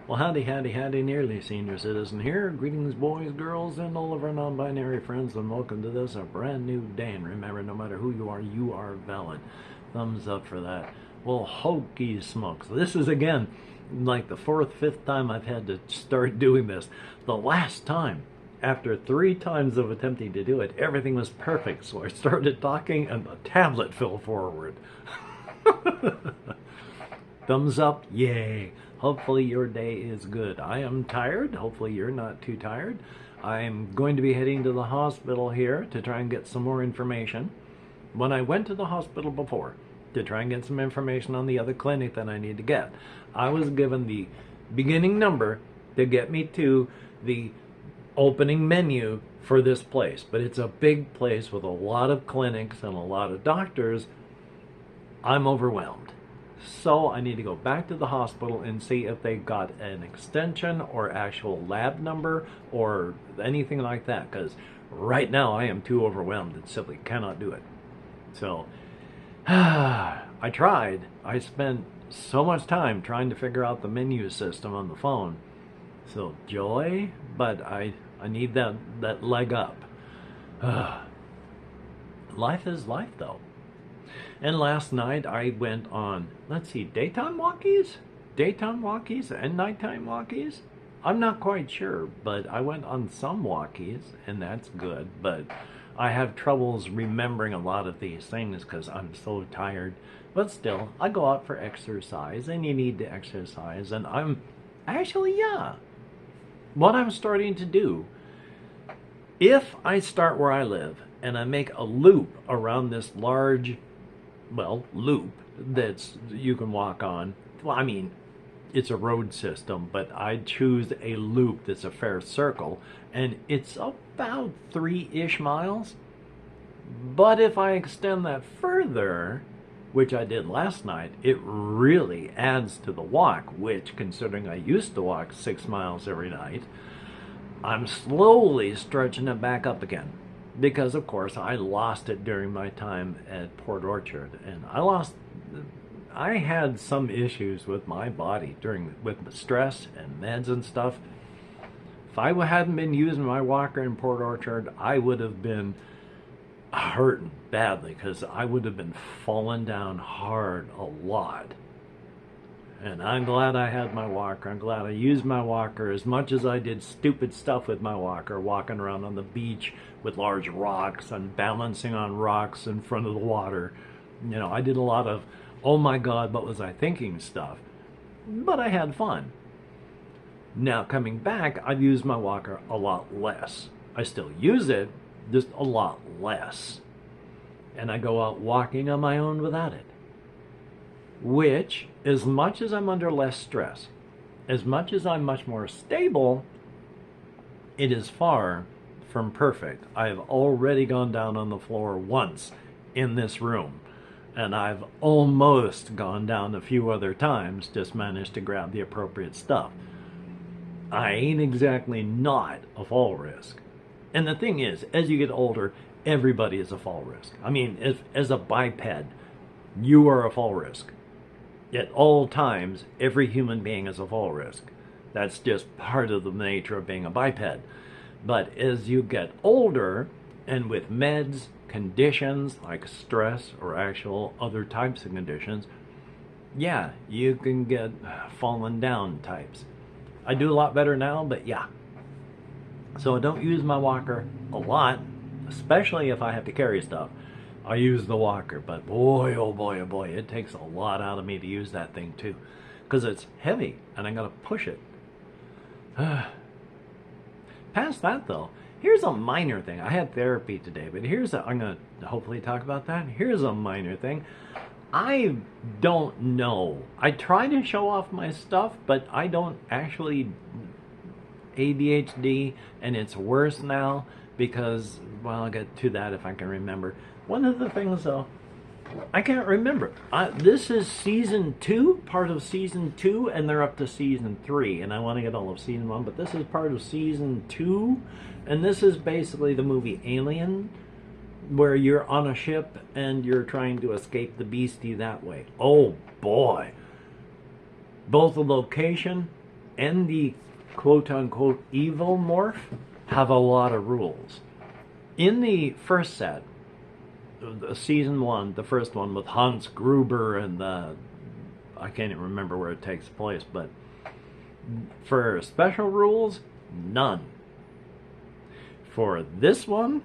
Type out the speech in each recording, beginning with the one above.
Well, howdy, howdy, howdy, nearly senior citizen here. Greetings, boys, girls, and all of our non-binary friends, and welcome to this, a brand new day. And remember, no matter who you are valid. Thumbs up for that. Well, hokey smokes. This is, again, like the fourth, fifth time I've had to start doing this. The last time, after 3 times of attempting to do it, everything was perfect. So I started talking, and the tablet fell forward. Thumbs up, yay. Hopefully your day is good. I am tired. Hopefully you're not too tired. I'm going to be heading to the hospital here to try and get some more information. When I went to the hospital before to try and get some information on the other clinic that I need to get, I was given the beginning number to get me to the opening menu for this place. But it's a big place with a lot of clinics and a lot of doctors. I'm overwhelmed. So I need to go back to the hospital and see if they got an extension or actual lab number or anything like that, because right now I am too overwhelmed and simply cannot do it. So I tried. I spent so much time trying to figure out the menu system on the phone. So joy, but I need that leg up. Life is life, though. And last night I went on, let's see, daytime walkies? Daytime walkies and nighttime walkies? I'm not quite sure, but I went on some walkies, and that's good. But I have troubles remembering a lot of these things because I'm so tired. But still, I go out for exercise, and you need to exercise. And I'm actually, yeah, what I'm starting to do, if I start where I live and I make a loop around this large, well, loop that's you can walk on. Well, I mean, it's a road system, but I choose a loop that's a fair circle, and it's about 3-ish miles. But if I extend that further, which I did last night, it really adds to the walk, which, considering I used to walk 6 miles every night, I'm slowly stretching it back up again. Because, of course, I lost it during my time at Port Orchard. And I had some issues with my body with stress and meds and stuff. If I hadn't been using my walker in Port Orchard, I would have been hurting badly because I would have been falling down hard a lot. And I'm glad I had my walker. I'm glad I used my walker as much as I did stupid stuff with my walker, walking around on the beach with large rocks and balancing on rocks in front of the water. You know, I did a lot of, oh my God, what was I thinking stuff. But I had fun. Now, coming back, I've used my walker a lot less. I still use it, just a lot less. And I go out walking on my own without it. Which, as much as I'm under less stress, as much as I'm much more stable, it is far from perfect. I've already gone down on the floor once in this room, and I've almost gone down a few other times, just managed to grab the appropriate stuff. I ain't exactly not a fall risk. And the thing is, as you get older, everybody is a fall risk. I mean, as a biped, you are a fall risk. At all times, every human being is a fall risk. That's just part of the nature of being a biped. But as you get older, and with meds, conditions like stress or actual other types of conditions, yeah, you can get fallen down types. I do a lot better now, but yeah. So I don't use my walker a lot, especially if I have to carry stuff. I use the walker, but boy, oh boy, it takes a lot out of me to use that thing too, because it's heavy and I gotta push it. Past that though, here's a minor thing. I had therapy today, but I'm gonna hopefully talk about that. Here's a minor thing. I don't know. I try to show off my stuff, but I don't actually ADHD, and it's worse now because, well, I'll get to that if I can remember. One of the things, though, I can't remember. This is season 2, part of season 2, and they're up to season 3, and I want to get all of season 1, but this is part of season 2, and this is basically the movie Alien, where you're on a ship and you're trying to escape the beastie that way. Oh boy. Both the location and the quote-unquote evil morph have a lot of rules. In the first set, season 1, the first one with Hans Gruber and I can't even remember where it takes place, but for special rules, none. For this one,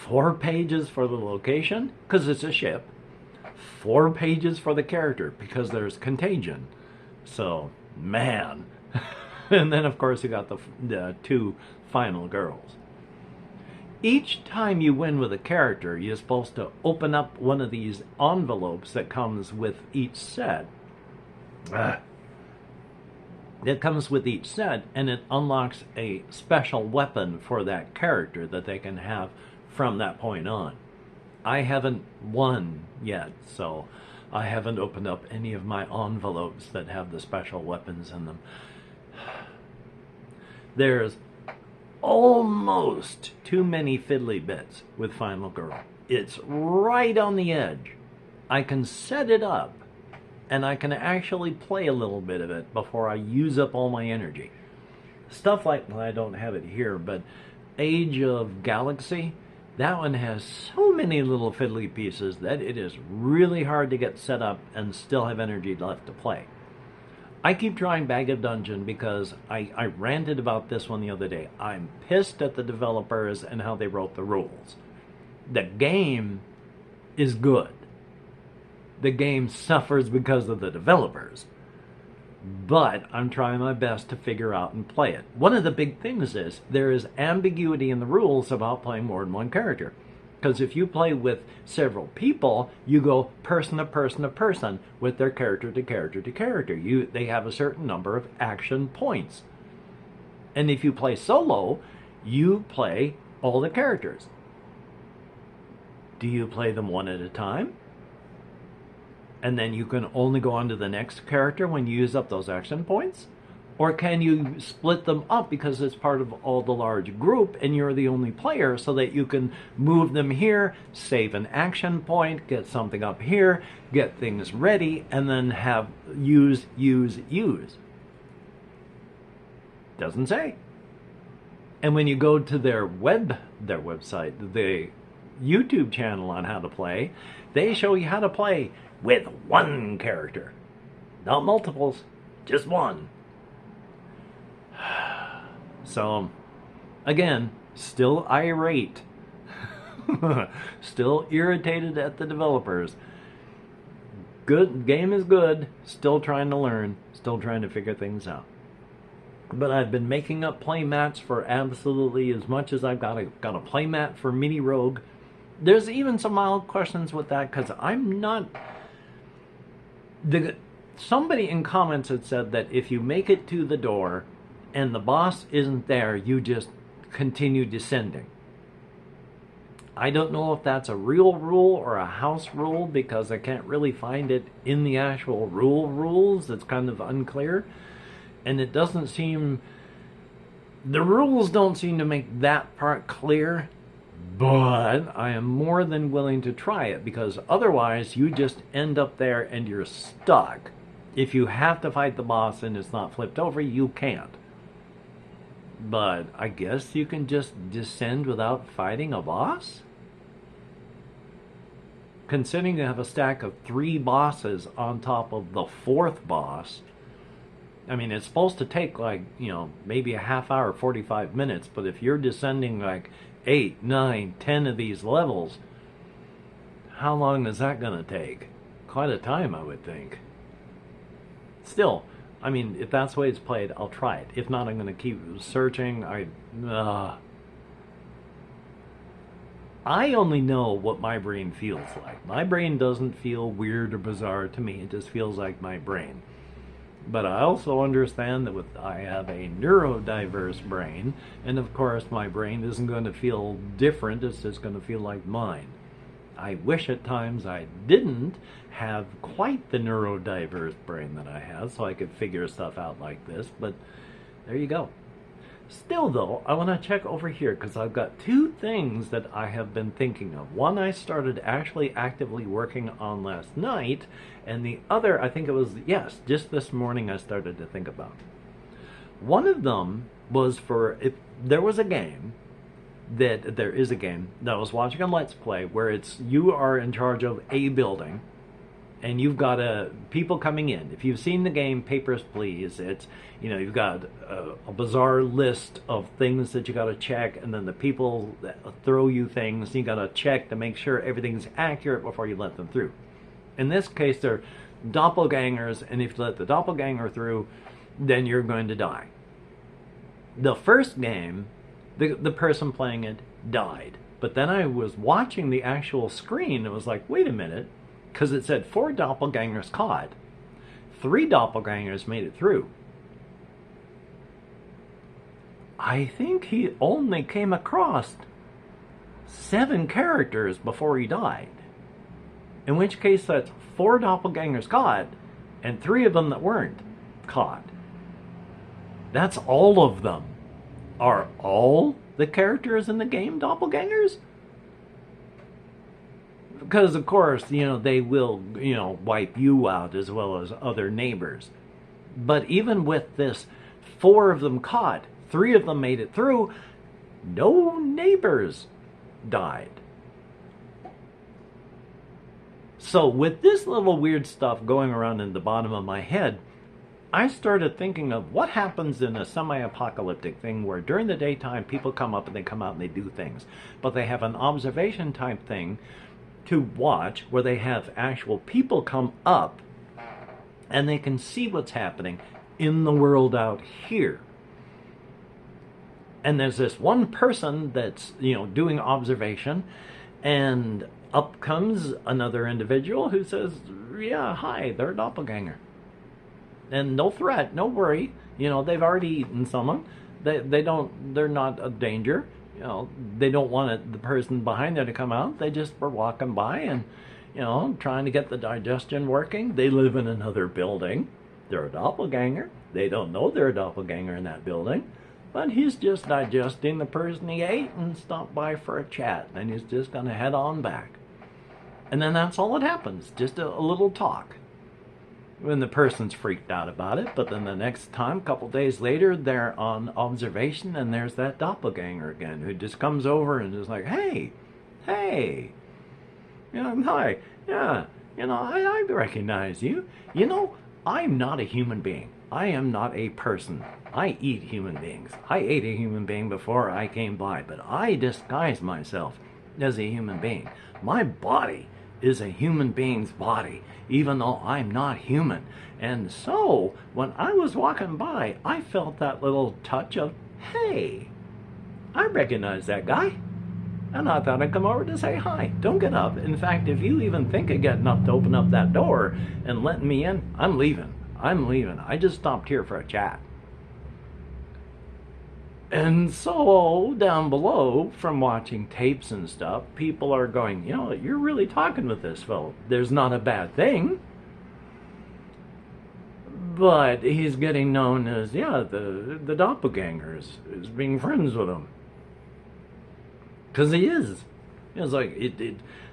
4 pages for the location, because it's a ship. 4 pages for the character, because there's contagion. So, man. And then, of course, you got the 2 final girls. Each time you win with a character, you're supposed to open up one of these envelopes that comes with each set. It comes with each set, and it unlocks a special weapon for that character that they can have from that point on. I haven't won yet, so I haven't opened up any of my envelopes that have the special weapons in them. There's almost too many fiddly bits with Final Girl. It's right on the edge. I can set it up, and I can actually play a little bit of it before I use up all my energy. Stuff like, well, I don't have it here, but Age of Galaxy, that one has so many little fiddly pieces that it is really hard to get set up and still have energy left to play. I keep trying Bag of Dungeon because I ranted about this one the other day. I'm pissed at the developers and how they wrote the rules. The game is good. The game suffers because of the developers. But I'm trying my best to figure out and play it. One of the big things is there is ambiguity in the rules about playing more than one character. Because if you play with several people, you go person to person to person with their character to character to character. They have a certain number of action points. And if you play solo, you play all the characters. Do you play them one at a time? And then you can only go on to the next character when you use up those action points? Or can you split them up because it's part of all the large group and you're the only player so that you can move them here, save an action point, get something up here, get things ready, and then have use. Doesn't say. And when you go to their website, the YouTube channel on how to play, they show you how to play with one character. Not multiples, just one. So, again, still irate. Still irritated at the developers. Good game is good. Still trying to learn. Still trying to figure things out. But I've been making up play mats for absolutely as much as I've got. I've got a play mat for Mini Rogue. There's even some mild questions with that because I'm not... Somebody in comments had said that if you make it to the door and the boss isn't there, you just continue descending. I don't know if that's a real rule or a house rule because I can't really find it in the actual rules. It's kind of unclear. And it doesn't seem... The rules don't seem to make that part clear. But I am more than willing to try it because otherwise you just end up there and you're stuck. If you have to fight the boss and it's not flipped over, you can't. But I guess you can just descend without fighting a boss? Considering you have a stack of 3 bosses on top of the 4th boss, I mean, it's supposed to take like, maybe a half hour, 45 minutes, but if you're descending like 8, 9, 10 of these levels, how long is that going to take? Quite a time, I would think. Still, I mean, if that's the way it's played, I'll try it. If not, I'm going to keep searching. I only know what my brain feels like. My brain doesn't feel weird or bizarre to me. It just feels like my brain. But I also understand that I have a neurodiverse brain, and of course my brain isn't going to feel different, it's just going to feel like mine. I wish at times I didn't have quite the neurodiverse brain that I have, so I could figure stuff out like this, but there you go. Still though, I want to check over here because I've got 2 things that I have been thinking of. One I started actually actively working on last night, and the other, I think it was, yes, just this morning I started to think about. One of them was for, if there was a game there is a game that I was watching on Let's Play where it's you are in charge of a building and you've got people coming in. If you've seen the game Papers, Please, it's, you've got a bizarre list of things that you got to check, and then the people that throw you things, you got to check to make sure everything's accurate before you let them through. In this case, they're doppelgangers, and if you let the doppelganger through, then you're going to die. The first game, the person playing it died. But then I was watching the actual screen, and it was like, wait a minute, because it said 4 doppelgangers caught. 3 doppelgangers made it through. I think he only came across 7 characters before he died. In which case that's 4 doppelgangers caught, and 3 of them that weren't caught. That's all of them. Are all the characters in the game doppelgangers? Because, of course, they will, wipe you out as well as other neighbors. But even with this, 4 of them caught, 3 of them made it through, no neighbors died. So with this little weird stuff going around in the bottom of my head, I started thinking of what happens in a semi-apocalyptic thing where during the daytime people come up and they come out and they do things. But they have an observation type thing to watch where they have actual people come up and they can see what's happening in the world out here. And there's this one person that's, doing observation, and up comes another individual who says, yeah, hi, they're a doppelganger. And no threat, no worry. They've already eaten someone. They're not a danger. They don't want the person behind there to come out. They just were walking by and, trying to get the digestion working. They live in another building. They're a doppelganger. They don't know they're a doppelganger in that building. But he's just digesting the person he ate and stopped by for a chat. And he's just going to head on back. And then that's all that happens. Just a little talk. When the person's freaked out about it, but then the next time, a couple days later, they're on observation, and there's that doppelganger again, who just comes over and is like, hey, hi, yeah, I recognize you. I'm not a human being. I am not a person. I eat human beings. I ate a human being before I came by, but I disguise myself as a human being. My body is a human being's body, even though I'm not human. And so, when I was walking by, I felt that little touch of, hey, I recognize that guy. And I thought I'd come over to say hi. Don't get up. In fact, if you even think of getting up to open up that door and letting me in, I'm leaving. I just stopped here for a chat. And so, down below, from watching tapes and stuff, people are going, you're really talking with this fellow. There's not a bad thing. But he's getting known as, the doppelganger is being friends with him. Because he is. It's like,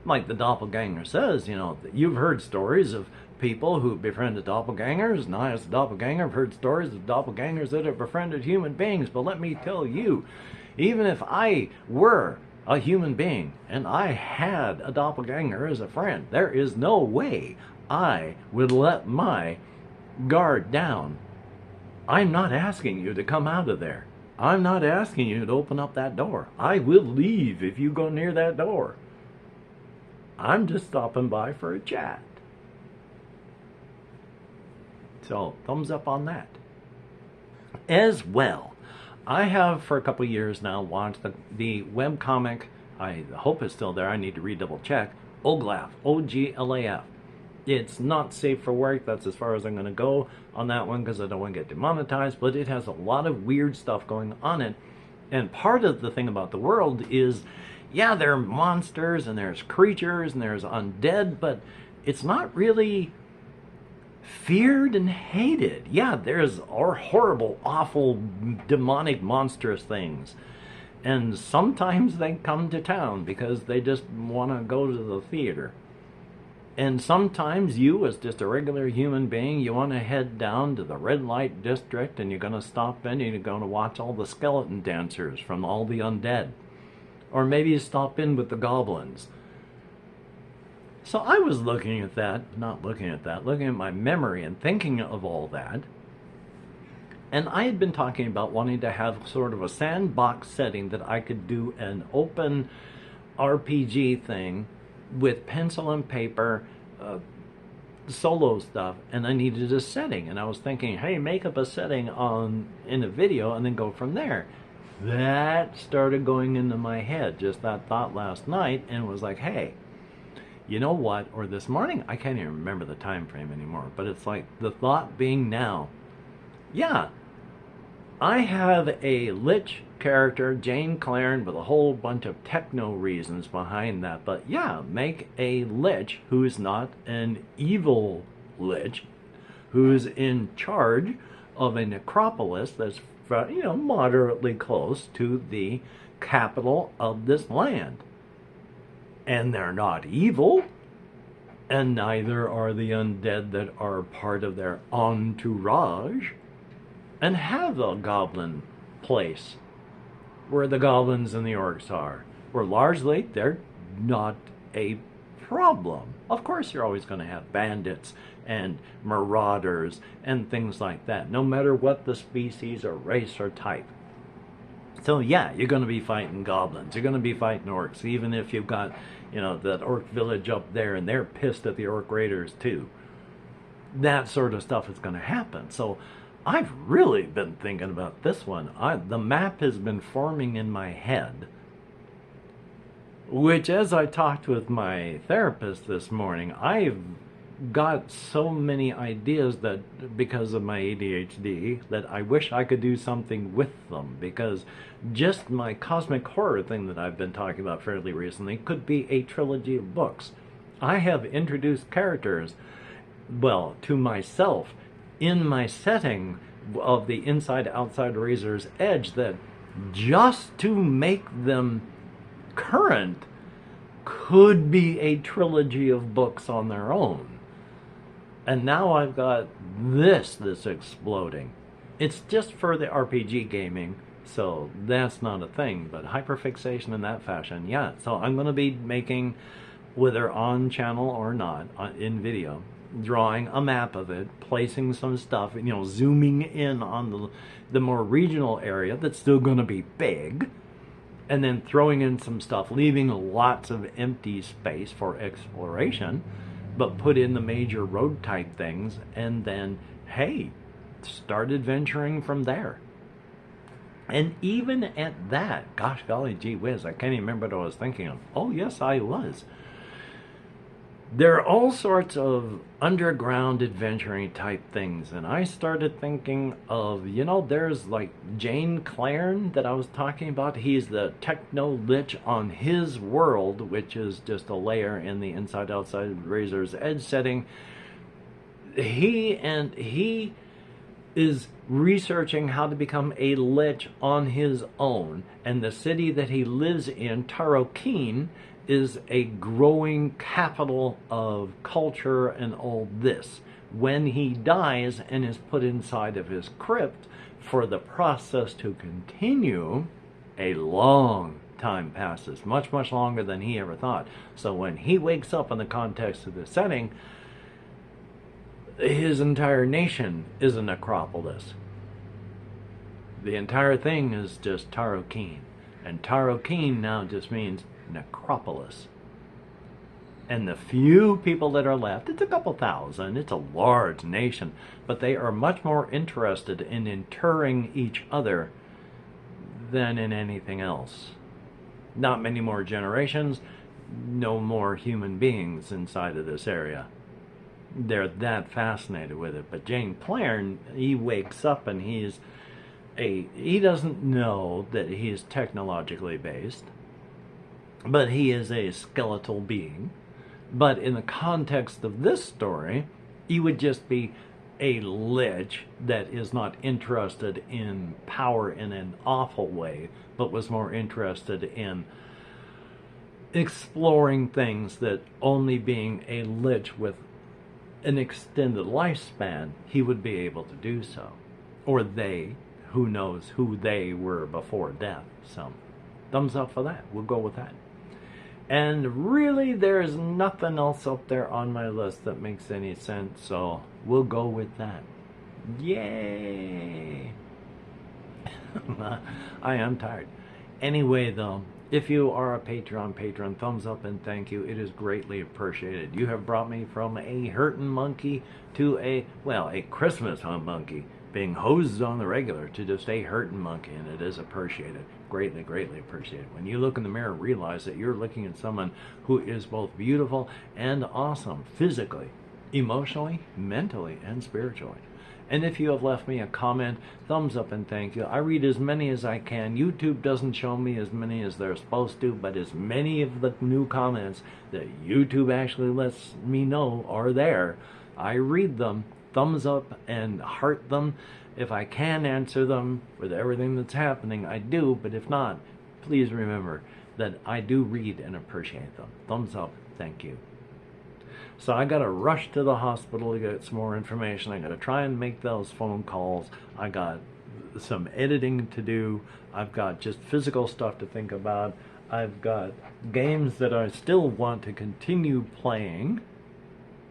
like the doppelganger says, you've heard stories of people who befriended doppelgangers, and I as a doppelganger have heard stories of doppelgangers that have befriended human beings, but let me tell you, even if I were a human being and I had a doppelganger as a friend, there is no way I would let my guard down. I'm not asking you to come out of there. I'm not asking you to open up that door. I will leave if you go near that door. I'm just stopping by for a chat. So, thumbs up on that. As well, I have for a couple of years now watched the webcomic, I hope it's still there, I need to redouble check, Oglaf, O-G-L-A-F. It's not safe for work, that's as far as I'm going to go on that one because I don't want to get demonetized, but it has a lot of weird stuff going on it. And part of the thing about the world is, yeah, there are monsters and there's creatures and there's undead, but it's not really feared and hated. Yeah, there's horrible, awful, demonic, monstrous things. And sometimes they come to town because they just want to go to the theater. And sometimes you, as just a regular human being, you want to head down to the red light district and you're going to stop in and you're going to watch all the skeleton dancers from all the undead. Or maybe you stop in with the goblins. So I was looking at that, looking at my memory and thinking of all that. And I had been talking about wanting to have sort of a sandbox setting that I could do an open RPG thing with pencil and paper, solo stuff, and I needed a setting. And I was thinking, hey, make up a setting in a video and then go from there. That started going into my head, just that thought last night, and was like, hey, you know what? Or this morning, I can't even remember the time frame anymore, but it's like the thought being now, yeah, I have a lich character, Jane Claren, with a whole bunch of techno reasons behind that. But yeah, make a lich who's not an evil lich, who's in charge of a necropolis that's, moderately close to the capital of this land. And they're not evil, and neither are the undead that are part of their entourage. And have a goblin place where the goblins and the orcs are, where largely they're not a problem. Of course, you're always going to have bandits and marauders and things like that, no matter what the species or race or type. So yeah, you're going to be fighting goblins, you're going to be fighting orcs, even if you've got, that orc village up there and they're pissed at the orc raiders too. That sort of stuff is going to happen. So I've really been thinking about this one. The map has been forming in my head, which, as I talked with my therapist this morning, I've got so many ideas that, because of my ADHD, that I wish I could do something with them, because just my cosmic horror thing that I've been talking about fairly recently could be a trilogy of books. I have introduced characters, to myself, in my setting of the Inside-Outside Razor's Edge, that just to make them current could be a trilogy of books on their own. And now I've got this that's exploding. It's just for the RPG gaming, so that's not a thing, but hyperfixation in that fashion, yeah. So I'm going to be making, whether on channel or not, in video, drawing a map of it, placing some stuff, zooming in on the more regional area that's still going to be big, and then throwing in some stuff, leaving lots of empty space for exploration, but put in the major road type things, and then, hey, start adventuring from there. And even at that, gosh golly gee whiz, I can't even remember what I was thinking of. Oh yes, I was. There are all sorts of underground adventuring type things, and I started thinking of, there's like Jane Claren that I was talking about. He's the techno lich on his world, which is just a layer in the Inside-Outside Razor's Edge setting. He is researching how to become a lich on his own, and the city that he lives in, Tarokeen, is a growing capital of culture and all this. When he dies and is put inside of his crypt, for the process to continue, a long time passes, much, much longer than he ever thought. So when he wakes up in the context of the setting, his entire nation is a necropolis. The entire thing is just Tarokeen. And Tarokeen now just means necropolis. And the few people that are left, it's a couple thousand, it's a large nation, but they are much more interested in interring each other than in anything else. Not many more generations, no more human beings inside of this area. They're that fascinated with it. But Jane Claren, he wakes up and he doesn't know that he's technologically based, but he is a skeletal being. But in the context of this story, he would just be a lich that is not interested in power in an awful way, but was more interested in exploring things that only being a lich with an extended lifespan, he would be able to do so. Or they, who knows who they were before death. So, thumbs up for that. We'll go with that. And really, there's nothing else up there on my list that makes any sense, so we'll go with that. Yay! I am tired. Anyway, though, if you are a patron, thumbs up and thank you. It is greatly appreciated. You have brought me from a hurtin' monkey to a Christmas monkey being hosed on the regular to just a hurtin' monkey, and it is appreciated. Greatly, greatly appreciated. When you look in the mirror, realize that you're looking at someone who is both beautiful and awesome, physically, emotionally, mentally, and spiritually. And if you have left me a comment, thumbs up and thank you. I read as many as I can. YouTube doesn't show me as many as they're supposed to, but as many of the new comments that YouTube actually lets me know are there, I read them, thumbs up and heart them. If I can answer them with everything that's happening, I do, but if not, please remember that I do read and appreciate them. Thumbs up, thank you. So I gotta rush to the hospital to get some more information. I gotta try and make those phone calls. I got some editing to do. I've got just physical stuff to think about. I've got games that I still want to continue playing.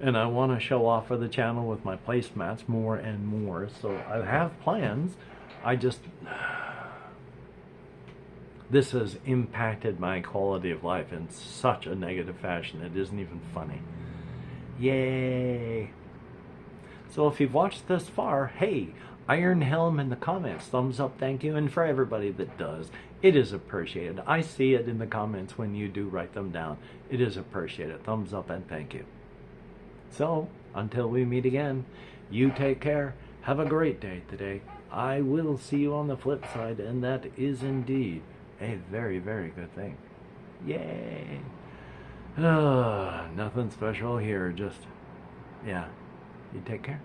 And I want to show off for the channel with my placemats more and more. So I have plans. This has impacted my quality of life in such a negative fashion. It isn't even funny. Yay! So if you've watched this far, hey, Iron Helm in the comments, thumbs up, thank you. And for everybody that does, it is appreciated. I see it in the comments when you do write them down. It is appreciated. Thumbs up and thank you. So, until we meet again, you take care. Have a great day today. I will see you on the flip side, and that is indeed a very, very good thing. Yay! Nothing special here, just, yeah, you take care.